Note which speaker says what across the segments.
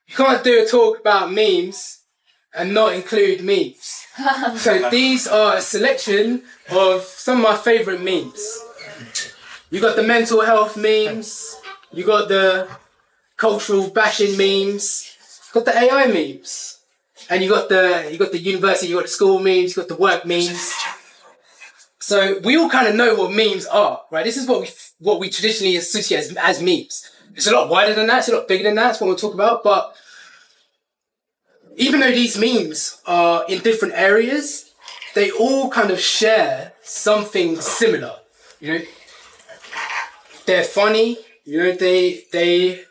Speaker 1: You can't do a talk about memes and not include memes. So these are a selection of some of my favourite memes. You got the mental health memes, you got the cultural bashing memes, you got the AI memes, and you got the university, you got the school memes, you got the work memes. So we all kind of know what memes are, right? This is what we traditionally associate as memes. It's a lot wider than that, it's a lot bigger than that, that's what we'll talk about. But even though these memes are in different areas, they all kind of share something similar. You know, they're funny. You know, they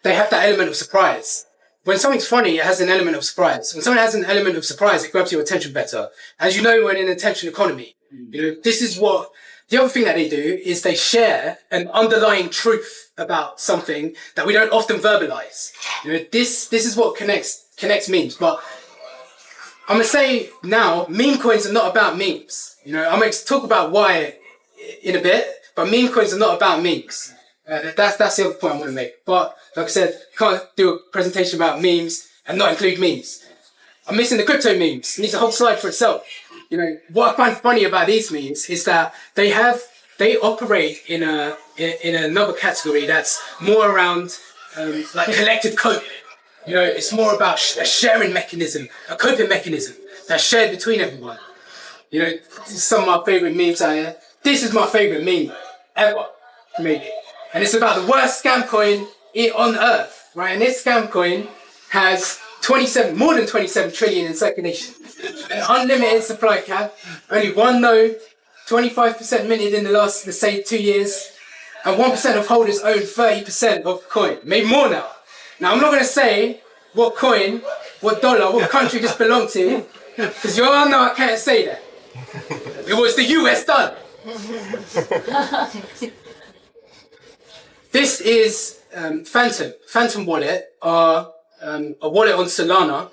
Speaker 1: have that element of surprise. When something's funny, it has an element of surprise. When something has an element of surprise, it grabs your attention better. As you know, we're in an attention economy. You know, this is what the other thing that they do is they share an underlying truth about something that we don't often verbalize. You know, this is what connects memes. But I'm gonna say now, meme coins are not about memes. You know, I'm gonna talk about why in a bit, but meme coins are not about memes. That's the other point I want to make. But like I said, can't do a presentation about memes and not include memes. I'm missing the crypto memes. It needs a whole slide for itself. You know, what I find funny about these memes is that they operate in another category that's more around like collective coping. You know, it's more about a sharing mechanism, a coping mechanism that's shared between everyone. You know, some of my favorite memes out here. This is my favorite meme ever, maybe. And it's about the worst scam coin on earth, right? And this scam coin has more than 27 trillion in circulation. An unlimited supply cap, only one node, 25% minted in the last, let's say, 2 years, and 1% of holders own 30% of the coin, maybe more now. Now, I'm not going to say what coin, what dollar, what country this belonged to, because you all know I can't say that. It was the US dollar. This is Phantom. Phantom wallet are a wallet on Solana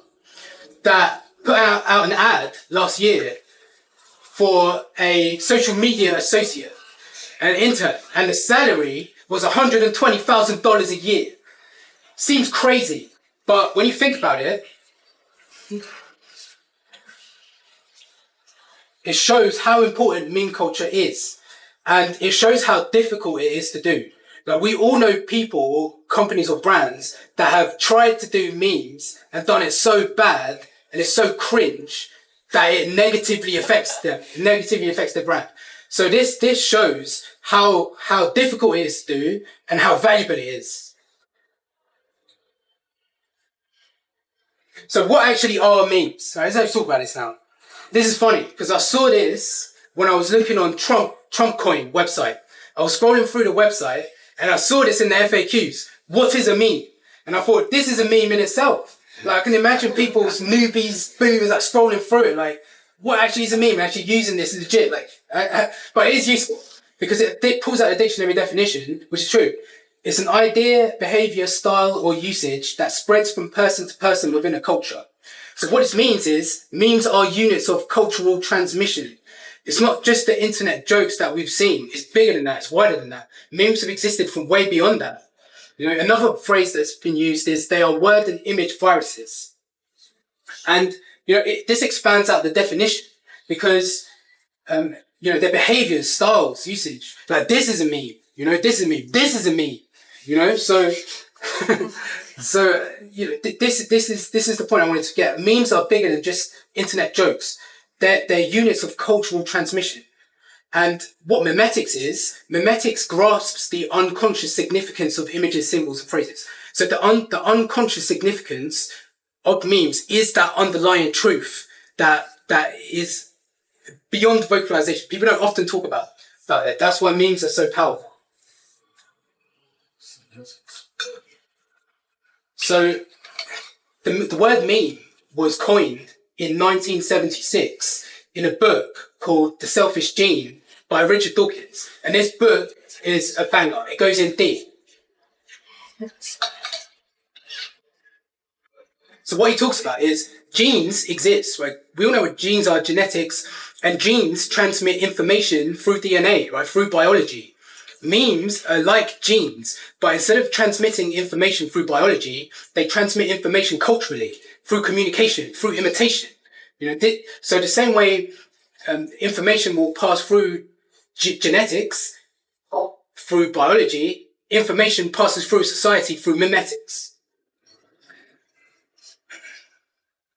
Speaker 1: that put out an ad last year for a social media associate, an intern, and the salary was $120,000 a year. Seems crazy, but when you think about it, it shows how important meme culture is, and it shows how difficult it is to do. Like, we all know people, or companies or brands that have tried to do memes and done it so bad and it's so cringe that it negatively affects them, negatively affects their brand. So this shows how difficult it is to do and how valuable it is. So what actually are memes? Right, let's actually talk about this now. This is funny because I saw this when I was looking on Trump Coin website. I was scrolling through the website and I saw this in the FAQs. What is a meme? And I thought, this is a meme in itself. Like, I can imagine people's newbies, boomers, like scrolling through it. Like, what actually is a meme? Actually using this legit. Like, but it is useful because it pulls out a dictionary definition, which is true. It's an idea, behavior, style, or usage that spreads from person to person within a culture. So what this means is memes are units of cultural transmission. It's not just the internet jokes that we've seen. It's bigger than that. It's wider than that. Memes have existed from way beyond that. You know, another phrase that's been used is they are word and image viruses. And, you know, this expands out the definition because, you know, their behaviors, styles, usage. Like, this is a meme. You know, this is a meme. This is a meme. You know, so, you know, this is the point I wanted to get. Memes are bigger than just internet jokes. They're units of cultural transmission. And what memetics grasps the unconscious significance of images, symbols, and phrases. So the unconscious significance of memes is that underlying truth that is beyond vocalization. People don't often talk about it. That's why memes are so powerful. So the word meme was coined in 1976 in a book called The Selfish Gene by Richard Dawkins. And this book is a banger. It goes in deep. So what he talks about is genes exist, right? We all know what genes are, genetics, and genes transmit information through DNA, right? Through biology. Memes are like genes, but instead of transmitting information through biology, they transmit information culturally, through communication, through imitation. So the same way information will pass through genetics, through biology, information passes through society through memetics.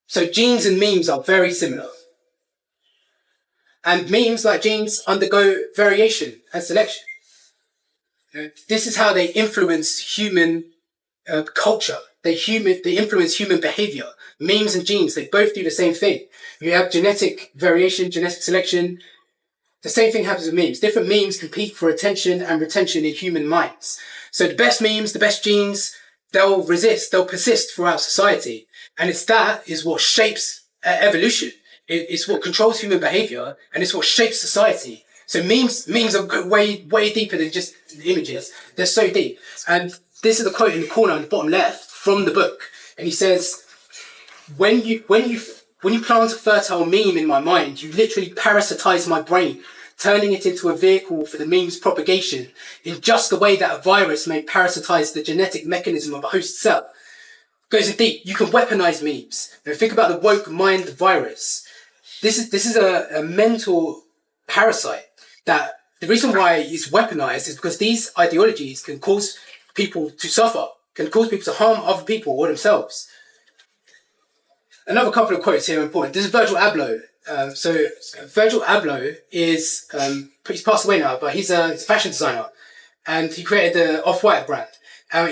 Speaker 1: So genes and memes are very similar. And memes, like genes, undergo variation and selection. This is how they influence human culture. They influence human behavior. Memes and genes, they both do the same thing. You have genetic variation, genetic selection. The same thing happens with memes. Different memes compete for attention and retention in human minds. So the best memes, the best genes, they'll persist throughout society. And that is what shapes evolution. It's what controls human behavior, and it's what shapes society. So memes are way deeper than just images. They're so deep. And this is the quote in the corner on the bottom left from the book. And he says, when you plant a fertile meme in my mind, you literally parasitize my brain, turning it into a vehicle for the meme's propagation in just the way that a virus may parasitize the genetic mechanism of a host cell. Goes in deep. You can weaponize memes. Now think about the woke mind virus. This is a mental parasite that the reason why it's weaponized is because these ideologies can cause people to suffer, can cause people to harm other people or themselves. Another couple of quotes here are important. This is Virgil Abloh. So Virgil Abloh he's passed away now, but he's a fashion designer, and he created the Off-White brand.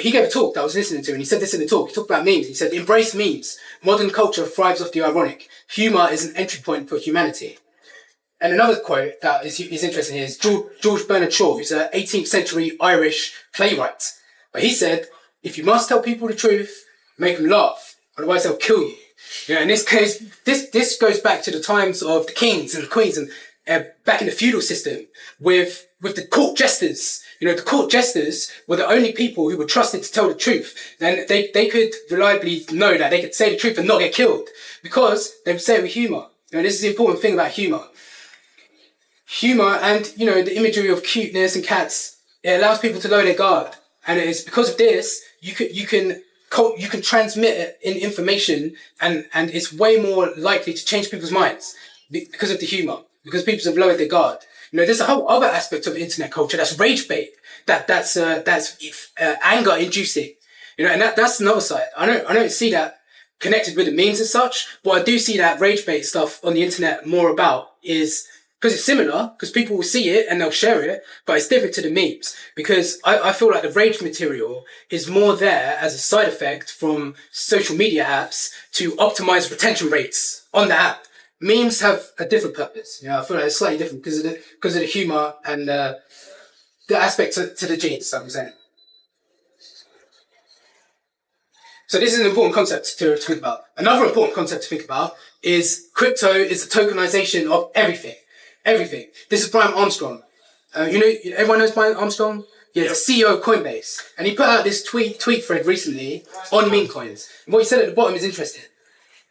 Speaker 1: He gave a talk that I was listening to, and he said this in the talk. He talked about memes. He said, "Embrace memes. Modern culture thrives off the ironic. Humor is an entry point for humanity." And another quote that is interesting here is George Bernard Shaw, who's an 18th century Irish playwright. But he said, "If you must tell people the truth, make them laugh, otherwise they'll kill you." In this case, this goes back to the times of the kings and the queens and back in the feudal system with the court jesters. The court jesters were the only people who were trusted to tell the truth. Then they could reliably know that they could say the truth and not get killed because they would say it with humor. This is the important thing about humor. Humor and, the imagery of cuteness and cats, it allows people to lower their guard. And it's because of this, you can transmit information and it's way more likely to change people's minds because of the humor, because people have lowered their guard. There's a whole other aspect of internet culture that's rage bait, that's anger inducing, and that's another side. I don't see that connected with the memes as such, but I do see that rage bait stuff on the internet more about is because it's similar, because people will see it and they'll share it, but it's different to the memes because I feel like the rage material is more there as a side effect from social media apps to optimize retention rates on the app. Memes have a different purpose. I feel like it's slightly different because of the humor and the aspect to the genes, I'm saying. So this is an important concept to think about. Another important concept to think about is crypto is the tokenization of everything. Everything. This is Brian Armstrong. Everyone knows Brian Armstrong? Yeah, the CEO of Coinbase. And he put out this tweet thread recently on meme coins. And what he said at the bottom is interesting.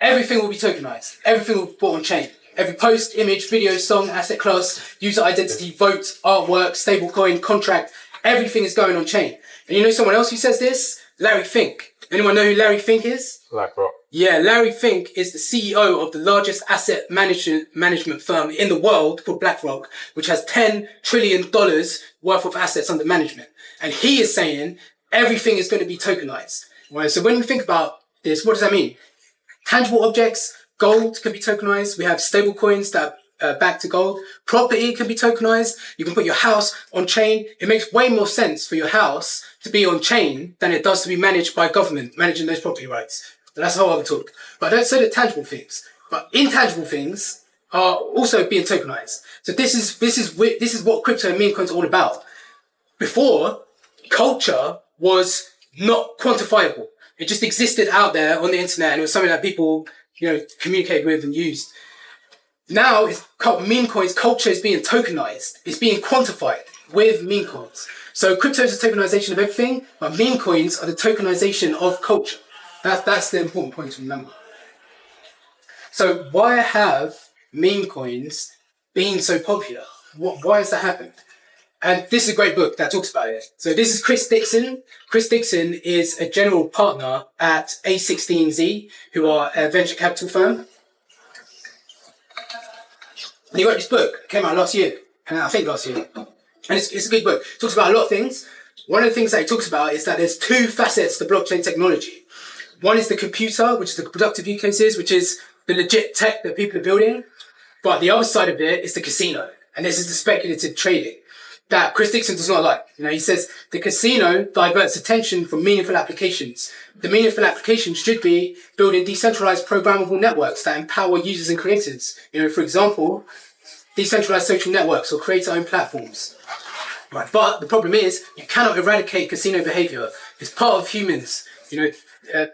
Speaker 1: Everything will be tokenized. Everything will be bought on chain. Every post, image, video, song, asset class, user identity, vote, artwork, stablecoin, contract, everything is going on chain. And someone else who says this? Larry Fink. Anyone know who Larry Fink is?
Speaker 2: BlackRock.
Speaker 1: Yeah, Larry Fink is the CEO of the largest asset management firm in the world called BlackRock, which has $10 trillion worth of assets under management. And he is saying everything is going to be tokenized. Right? So when we think about this, what does that mean? Tangible objects, gold can be tokenized. We have stable coins that are back to gold. Property can be tokenized. You can put your house on chain. It makes way more sense for your house to be on chain than it does to be managed by government, managing those property rights. But that's a whole other talk. But I don't say the tangible things. But intangible things are also being tokenized. So this is what crypto and meme coins are all about. Before, culture was not quantifiable. It just existed out there on the internet and it was something that people, communicated with and used. Now, meme coins, culture is being tokenized. It's being quantified with meme coins. So crypto is the tokenization of everything, but meme coins are the tokenization of culture. That's the important point to remember. So why have meme coins been so popular? Why has that happened? And this is a great book that talks about it. So this is Chris Dixon. Chris Dixon is a general partner at A16Z, who are a venture capital firm. And he wrote this book. It came out last year. I think last year. And it's a good book. It talks about a lot of things. One of the things that he talks about is that there's two facets to blockchain technology. One is the computer, which is the productive use cases, which is the legit tech that people are building. But the other side of it is the casino. And this is the speculative trading that Chris Dixon does not like. He says the casino diverts attention from meaningful applications. The meaningful applications should be building decentralized programmable networks that empower users and creators. For example, decentralized social networks or creator-owned platforms. Right. But the problem is you cannot eradicate casino behavior. It's part of humans.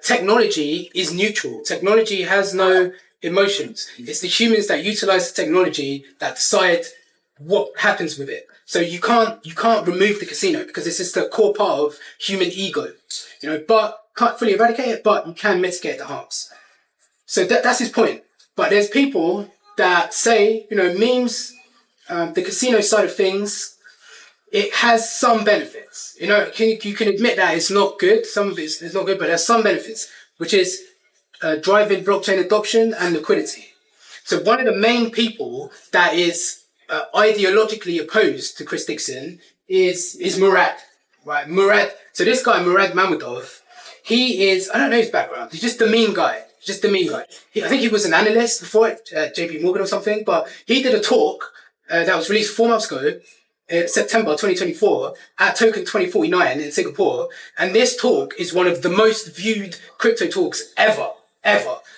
Speaker 1: Technology is neutral. Technology has no emotions. It's the humans that utilize the technology that decide what happens with it. So you can't remove the casino because it's just a core part of human ego, but can't fully eradicate it, but you can mitigate the harms. So that's his point. But there's people that say, memes, the casino side of things, it has some benefits. You can admit that it's not good. Some of it's not good, but there's some benefits, which is driving blockchain adoption and liquidity. So one of the main people that is ideologically opposed to Chris Dixon is Murad, right? So this guy, Murad Mammadov, he is, I don't know his background. He's just the meme guy. I think he was an analyst before at JP Morgan or something, but he did a talk that was released 4 months ago, September 2024, at Token 2049 in Singapore. And this talk is one of the most viewed crypto talks ever,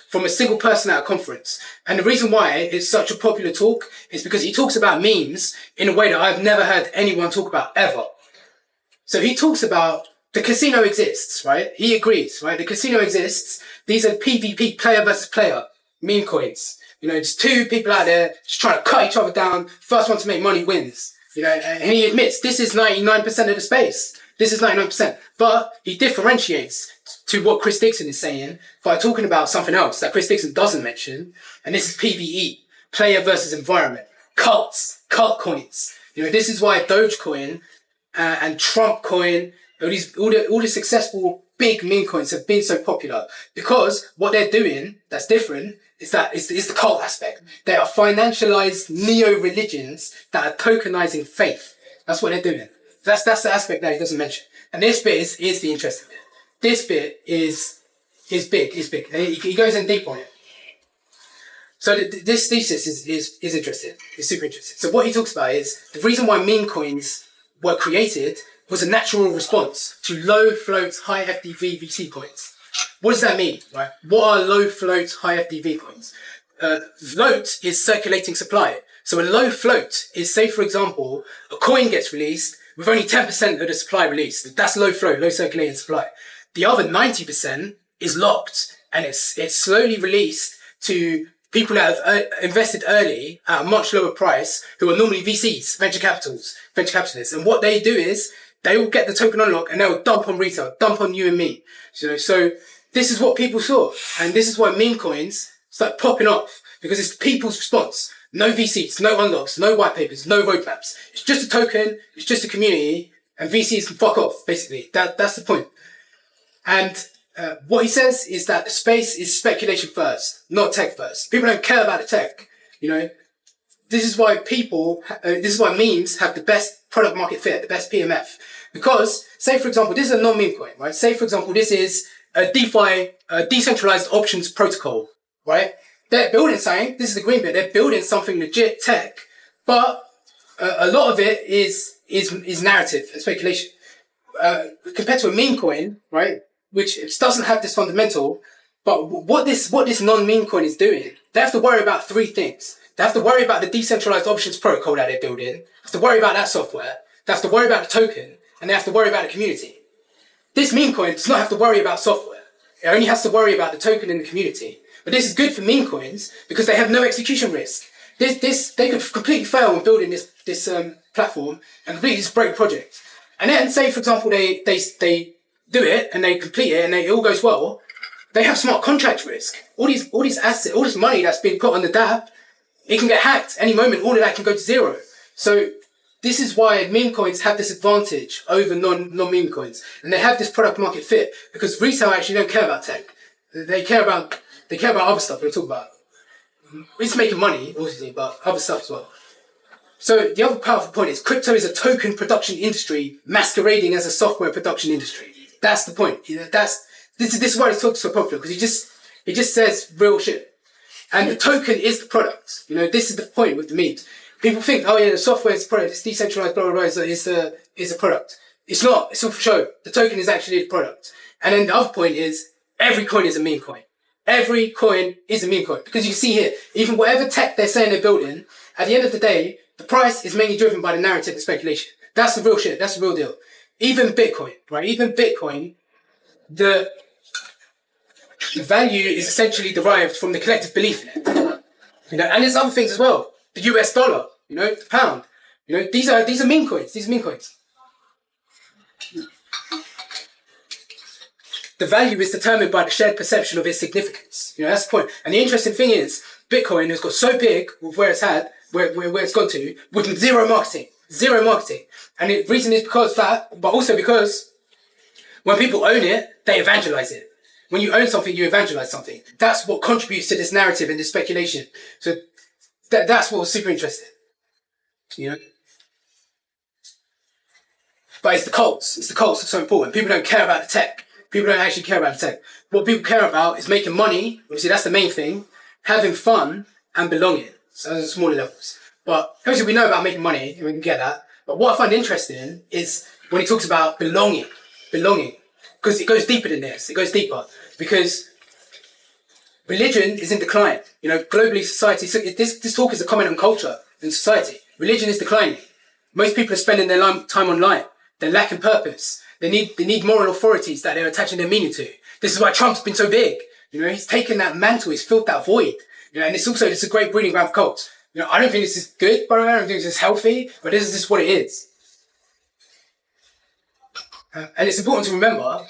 Speaker 1: from a single person at a conference. And the reason why it's such a popular talk is because he talks about memes in a way that I've never heard anyone talk about ever. So he talks about the casino exists, right? He agrees, right? The casino exists. These are PvP, player versus player, meme coins. There's two people out there just trying to cut each other down. First one to make money wins. And he admits this is 99% of the space. This is 99%. But he differentiates to what Chris Dixon is saying by talking about something else that Chris Dixon doesn't mention. And this is PvE, player versus environment, cult coins. This is why Dogecoin and Trump coin, all the successful big meme coins have been so popular, because what they're doing that's different is the cult aspect. They are financialized neo-religions that are tokenizing faith. That's what they're doing. That's the aspect that he doesn't mention. And this bit is the interesting bit. This bit is big. He goes in deep on it. So this thesis is interesting. It's super interesting. So what he talks about is the reason why meme coins were created was a natural response to low float, high FDV VC coins. What does that mean, right? What are low float, high FDV coins? Float is circulating supply. So a low float is, say for example, a coin gets released with only 10% of the supply released. That's low float, low circulating supply. The other 90% is locked, and it's slowly released to people that have invested early at a much lower price, who are normally VCs, venture capitalists. And what they do is they will get the token unlock and they'll dump on retail, dump on you and me. So this is what people saw. And this is why meme coins start popping off, because it's people's response. No VCs, no unlocks, no white papers, no roadmaps. It's just a token, it's just a community, and VCs can fuck off, basically. That's the point. And what he says is that the space is speculation first, not tech first. People don't care about the tech. This is why memes have the best product market fit, the best PMF. Because, say for example, this is a non-meme coin, right? Say for example, this is a DeFi, decentralized options protocol, right? They're building something. This is the green bit. They're building something legit tech, but a lot of it is narrative and speculation. Compared to a meme coin, right, which doesn't have this fundamental, but what this non-meme coin is doing, they have to worry about 3 things. They have to worry about the decentralized options protocol that they're building. They have to worry about that software. They have to worry about the token, and they have to worry about the community. This meme coin does not have to worry about software. It only has to worry about the token and the community. But this is good for meme coins because they have no execution risk. They could completely fail in building this platform and completely just break the project. And then say, for example, they do it and they complete it and it all goes well. They have smart contract risk. All these assets, all this money that's been put on the DApp, it can get hacked any moment. All of that can go to zero. So this is why meme coins have this advantage over non-meme coins. And they have this product market fit because retail actually don't care about tech. They care about other stuff we'll talk about. It's making money, obviously, but other stuff as well. So the other powerful point is crypto is a token production industry masquerading as a software production industry. That's the point. This is why it's talked so popular, because he just says real shit. And the token is the product. This is the point with the memes. People think, oh yeah, the software is the product, it's decentralized, blah, blah, blah, it's a product. It's not, it's all for show. The token is actually the product. And then the other point is, every coin is a meme coin. Every coin is a meme coin. Because you can see here, even whatever tech they're saying they're building, at the end of the day, the price is mainly driven by the narrative and speculation. That's the real shit. That's the real deal. Even Bitcoin, right? Even Bitcoin, the value is essentially derived from the collective belief in it. And there's other things as well. The US dollar, the pound. These are meme coins. These are meme coins. The value is determined by the shared perception of its significance. That's the point. And the interesting thing is, Bitcoin has got so big with where it's gone to, with zero marketing. And the reason is because of that, but also because when people own it, they evangelize it. When you own something, you evangelize something. That's what contributes to this narrative and this speculation. So that's what was super interesting. But it's the cults. It's the cults that's so important. People don't care about the tech. People don't actually care about the tech. What people care about is making money. Obviously, that's the main thing. Having fun and belonging. So those are smaller levels. But obviously, we know about making money, and we can get that. But what I find interesting is when he talks about belonging. Because it goes deeper than this. It goes deeper. Because religion is in decline. Globally, society. So this talk is a comment on culture and society. Religion is declining. Most people are spending their time online. They're lacking purpose. They need moral authorities that they're attaching their meaning to. This is why Trump's been so big. He's taken that mantle. He's filled that void. And it's a great breeding ground for cults. I don't think this is good, by the way. I don't think this is healthy. But this is what it is. And it's important to remember,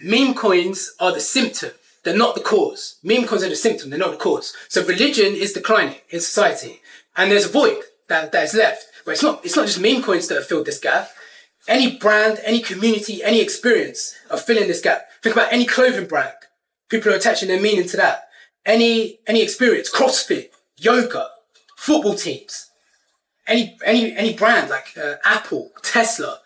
Speaker 1: meme coins are the symptom. They're not the cause. Meme coins are the symptom. They're not the cause. So religion is declining in society. And there's a void that is left. But it's not just meme coins that have filled this gap. Any brand, any community, any experience are filling this gap. Think about any clothing brand. People are attaching their meaning to that. Any experience, CrossFit, yoga, football teams, any brand like Apple, Tesla.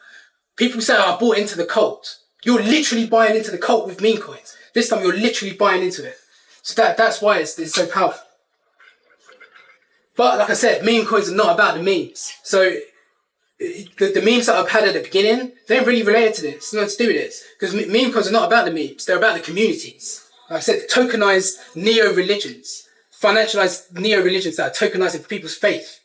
Speaker 1: People say, I bought into the cult. You're literally buying into the cult with meme coins. This time you're literally buying into it. So that's why it's so powerful. But like I said, meme coins are not about the memes. So the memes that I've had at the beginning, they don't really relate to this. It's nothing to do with this. Because meme coins are not about the memes. They're about the communities. Like I said, tokenized neo-religions. Financialized neo-religions that are tokenizing people's faith.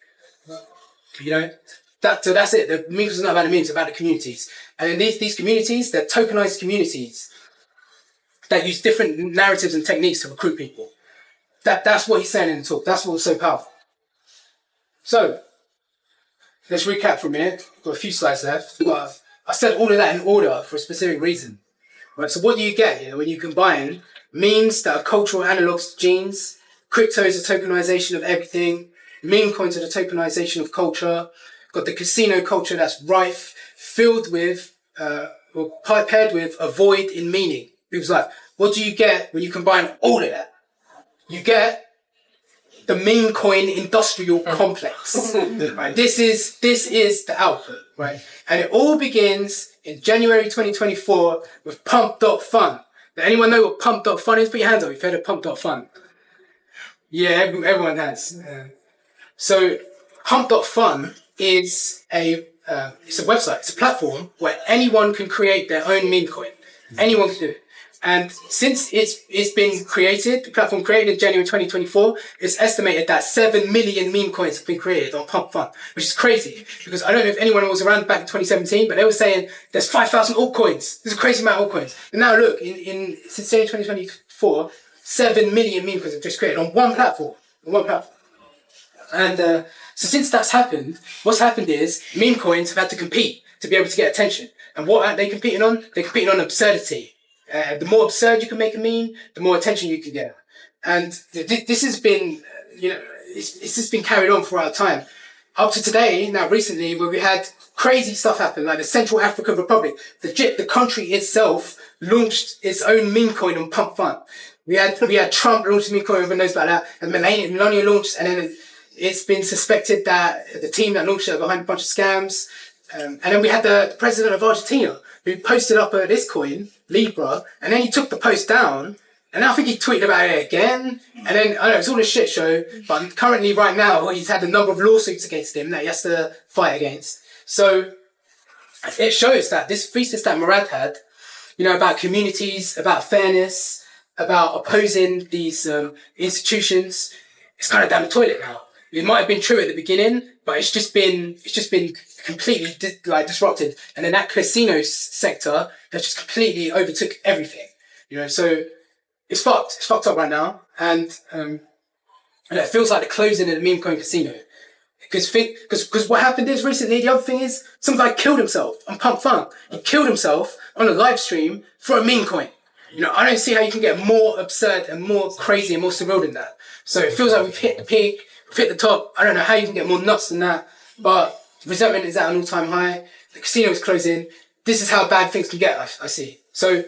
Speaker 1: So that's it. The memes are not about the memes, it's about the communities. And in these communities, they're tokenized communities that use different narratives and techniques to recruit people. That's what he's saying in the talk. That's what's so powerful. So, let's recap for a minute. We've got a few slides left. But I said all of that in order for a specific reason. Right, so what do you get when you combine memes that are cultural analogs to genes, crypto is a tokenization of everything, meme coins are the tokenization of culture, got the casino culture that's rife, filled with, or paired with a void in meaning. People's like, what do you get when you combine all of that? You get the Memecoin Industrial Complex. Right? This is the output, right? And it all begins in January 2024 with Pump.fun. Does anyone know what Pump.fun is? Put your hands up if you've heard of Pump.fun. Yeah, everyone has. So Pump.fun is it's a website, it's a platform where anyone can create their own meme coin. Anyone can do it. And since it's been created, the platform created in January 2024, it's estimated that 7 million meme coins have been created on Pump Fun, which is crazy. Because I don't know if anyone was around back in 2017, but they were saying there's 5,000 altcoins. There's a crazy amount of altcoins. And now look, since January 2024, 7 million meme coins have just created on one platform. And so since that's happened, what's happened is meme coins have had to compete to be able to get attention. And what are they competing on? They're competing on absurdity. The more absurd you can make a meme, the more attention you can get. And this has been, it's just been carried on throughout time. up to today, now recently, where we had crazy stuff happen, like the Central African Republic, the country itself launched its own meme coin on Pump Fund. We had Trump launch meme coin, everyone knows about that, and Melania launched, and then it's been suspected that the team that launched it are behind a bunch of scams. And then we had the president of Argentina who posted up this coin, Libra, and then he took the post down. And I think he tweeted about it again. And then, I know, it's all a shit show. But currently, right now, he's had a number of lawsuits against him that he has to fight against. So it shows that this thesis that Murad had, about communities, about fairness, about opposing these institutions, it's kind of down the toilet now. It might have been true at the beginning, but it's just been completely disrupted. And then that casino sector has just completely overtook everything. So it's fucked. It's fucked up right now. And it feels like the closing of the Memecoin casino. Because what happened is recently, the other thing is, some guy killed himself on Pump Fun. He killed himself on a live stream for a meme coin. I don't see how you can get more absurd and more crazy and more surreal than that. So it feels like we've hit the peak, we've hit the top. I don't know how you can get more nuts than that. But resentment is at an all-time high. The casino is closing. This is how bad things can get, I see. So,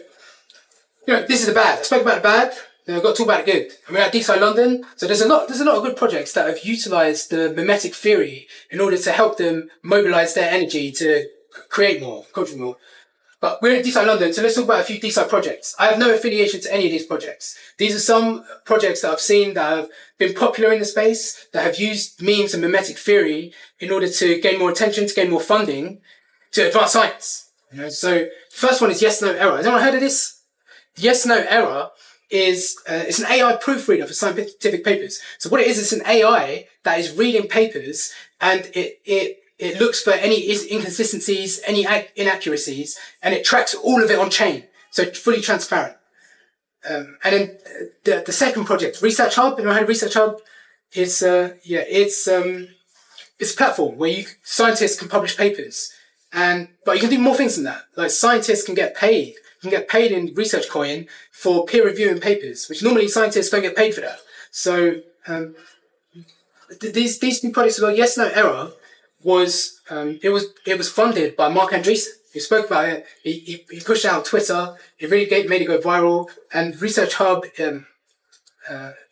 Speaker 1: this is the bad. I spoke about the bad. Then I've got to talk about the good. And we're at DeSci London. So there's a lot of good projects that have utilised the memetic theory in order to help them mobilise their energy to create more, contribute more. But we're at DeSci London, so let's talk about a few DeSci projects. I have no affiliation to any of these projects. These are some projects that I've seen that have been popular in the space, that have used memes and memetic theory in order to gain more attention, to gain more funding, to advance science. So the first one is Yes No Error. Has anyone heard of this? Yes No Error is it's an AI proofreader for scientific papers. So what it is, it's an AI that is reading papers, and it looks for any inconsistencies, any inaccuracies, and it tracks all of it on chain. So it's fully transparent. And then the second project, Research Hub. You know how Research Hub is? It's a platform where scientists can publish papers, but you can do more things than that. Like scientists can get paid. You can get paid in research coin for peer reviewing papers, which normally scientists don't get paid for that. So these new projects about Yes No Error was it was funded by Mark Andreessen, who spoke about it. He pushed it out on Twitter. It really made it go viral. And Research Hub, the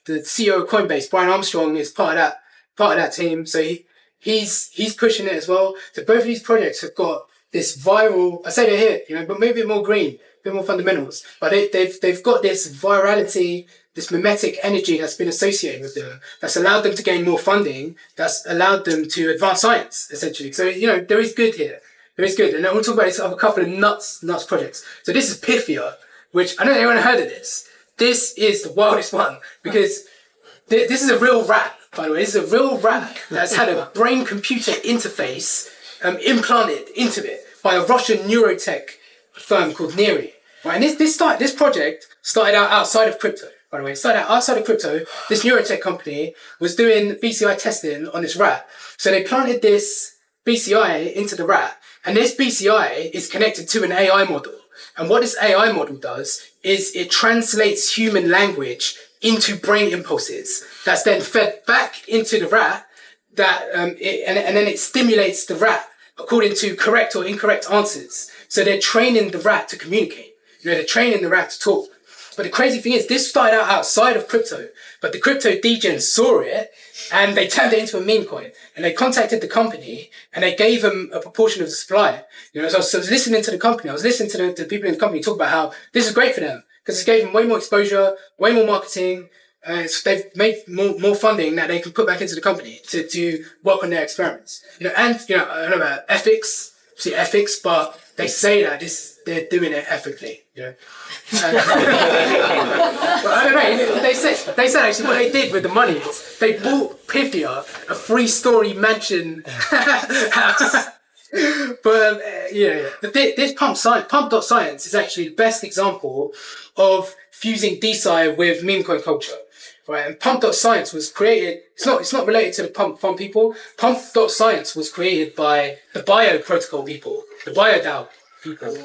Speaker 1: CEO of Coinbase, Brian Armstrong, is part of that team. So he's pushing it as well. So both of these projects have got this viral. I say they're here, but maybe a bit more green, a bit more fundamentals. But they've got this virality, this memetic energy that's been associated with them, that's allowed them to gain more funding, that's allowed them to advance science, essentially. So, there is good here. There is good. And then we'll talk about this of a couple of nuts projects. So this is Pythia, which I don't know if anyone heard of this. This is the wildest one, because this is a real rat, by the way. This is a real rat that's had a brain-computer interface implanted into it by a Russian neurotech firm called Neri. Right? And this project started out outside of crypto. By the way, it started out outside of crypto. This neurotech company was doing BCI testing on this rat. So they planted this BCI into the rat, and this BCI is connected to an AI model. And what this AI model does is it translates human language into brain impulses that's then fed back into the rat, and then it stimulates the rat according to correct or incorrect answers. So they're training the rat to communicate. They're training the rat to talk. But the crazy thing is, this started out outside of crypto, but the crypto degens saw it and they turned it into a meme coin. And they contacted the company and they gave them a proportion of the supply. So I was listening to the company. I was listening to the people in the company talk about how this is great for them because it gave them way more exposure, way more marketing. They've made more funding that they can put back into the company to work on their experiments. And I don't know about ethics, but they say that they're doing it ethically. But I don't know. They said actually what they did with the money is they bought Pythia a 3-story mansion house. But this Pump.Science is actually the best example of fusing DeSci with Memecoin culture. Right, and Pump.Science was created, it's not related to the Pump Fun people. Pump.Science was created by the Bio Protocol people, the BioDAO people.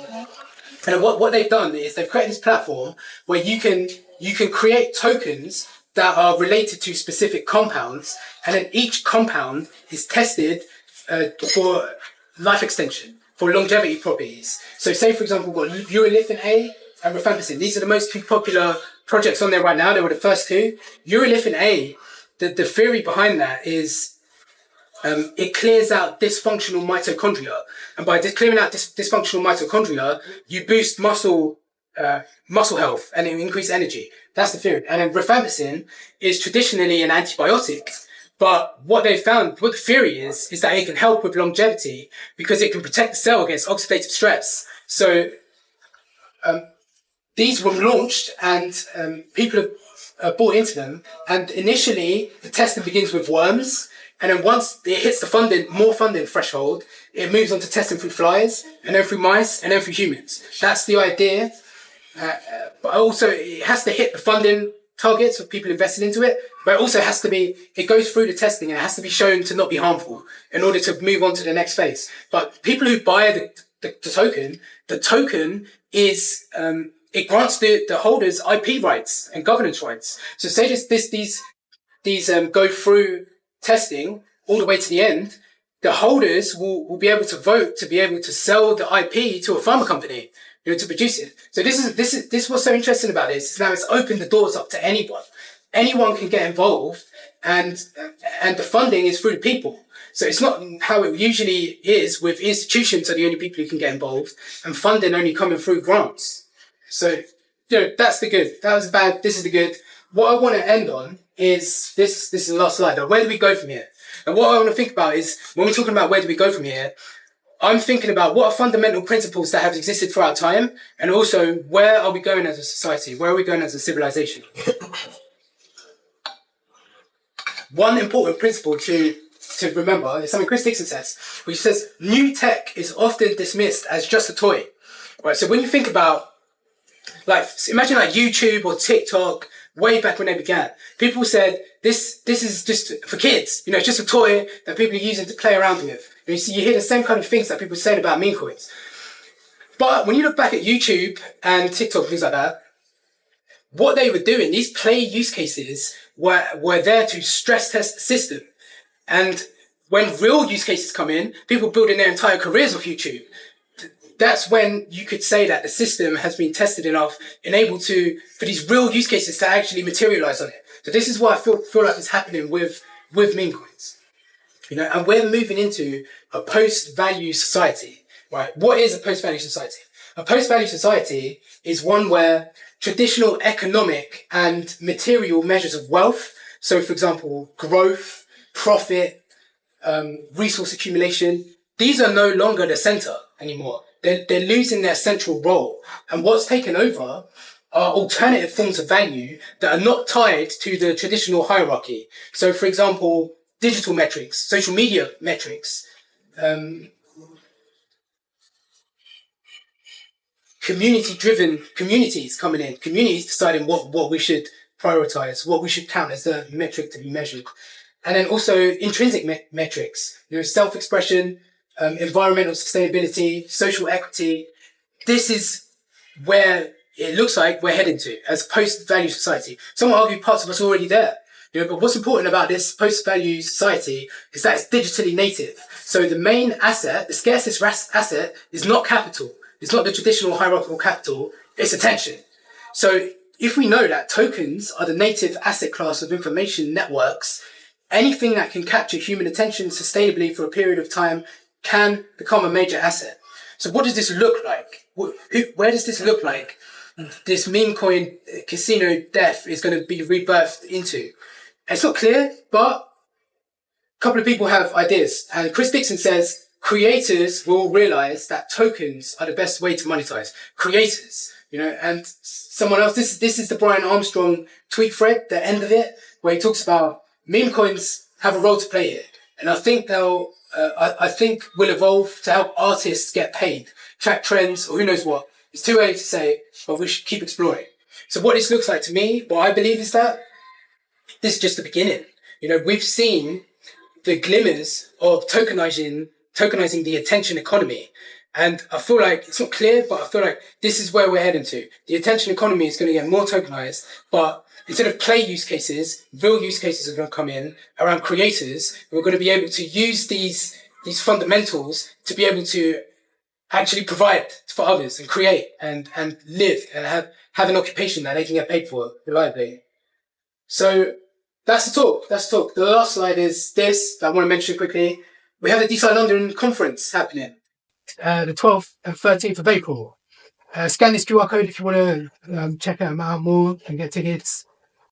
Speaker 1: And what they've done is they've created this platform where you can create tokens that are related to specific compounds, and then each compound is tested for life extension, for longevity properties. So say, for example, we've got urolithin A and rifampicin. These are the most popular projects on there right now. They were the first two. Urolithin A, the theory behind that is it clears out dysfunctional mitochondria. And by clearing out dysfunctional mitochondria, you boost muscle health and increase energy. That's the theory. And then rifampicin is traditionally an antibiotic. But what they found, what the theory is that it can help with longevity because it can protect the cell against oxidative stress. So these were launched and people have bought into them. And initially, the testing begins with worms. And then once it hits the more funding threshold, it moves on to testing through flies, and then through mice, and then through humans. That's the idea. But also, it has to hit the funding targets of people invested into it. But it also has to be, it goes through the testing and it has to be shown to not be harmful in order to move on to the next phase. But people who buy the token is, it grants the holders IP rights and governance rights. So say these go through testing all the way to the end, the holders will be able to vote to be able to sell the IP to a pharma company, to produce it. So this is what's so interesting about this. Is now it's opened the doors up to anyone. Anyone can get involved, and the funding is through the people. So it's not how it usually is with institutions are the only people who can get involved, and funding only coming through grants. So that's the good. That was bad. This is the good. What I want to end on is this. This is the last slide. Where do we go from here? And what I want to think about is when we're talking about where do we go from here, I'm thinking about what are fundamental principles that have existed throughout time, and also where are we going as a society? Where are we going as a civilization? One important principle to remember is something Chris Dixon says, which says new tech is often dismissed as just a toy. Right. So when you think about, imagine YouTube or TikTok, way back when they began, people said this is just for kids. It's just a toy that people are using to play around with. And you hear the same kind of things that people are saying about meme coins. But when you look back at YouTube and TikTok, things like that, what they were doing, these play use cases were there to stress test the system. And when real use cases come in, people building their entire careers off YouTube. That's when you could say that the system has been tested enough and able for these real use cases to actually materialize on it. So this is what I feel like is happening with meme coins. And we're moving into a post-value society, right? What is a post-value society? A post-value society is one where traditional economic and material measures of wealth, so for example, growth, profit, resource accumulation, these are no longer the center anymore. They're losing their central role. And what's taken over are alternative forms of value that are not tied to the traditional hierarchy. So, for example, digital metrics, social media metrics, communities coming in, communities deciding what we should prioritize, what we should count as the metric to be measured. And then also intrinsic metrics, self-expression, environmental sustainability, social equity. This is where it looks like we're heading to as a post-value society. Some would argue parts of us are already there. But what's important about this post-value society is that it's digitally native. So the main asset, the scarcest asset, is not capital. It's not the traditional hierarchical capital. It's attention. So if we know that tokens are the native asset class of information networks, anything that can capture human attention sustainably for a period of time can become a major asset. So what does this look like? Where does this look like this meme coin casino death is going to be rebirthed into? It's not clear, but a couple of people have ideas. And Chris Dixon says creators will realize that tokens are the best way to monetize. Creators, and someone else, this is the Brian Armstrong tweet thread, the end of it, where he talks about meme coins have a role to play here. And I think I think will evolve to help artists get paid, track trends, or who knows what. It's too early to say, but we should keep exploring. So what this looks like to me, what I believe is that this is just the beginning. We've seen the glimmers of tokenizing the attention economy. And I feel like it's not clear, but I feel like this is where we're heading to. The attention economy is going to get more tokenized, but instead of play use cases, real use cases are going to come in around creators who are going to be able to use these fundamentals to be able to actually provide for others and create and live and have an occupation that they can get paid for reliably. So that's the talk. The last slide is this that I want to mention quickly. We have the DeSci London conference happening the 12th and 13th of April. Scan this QR code if you want to check out more and get tickets.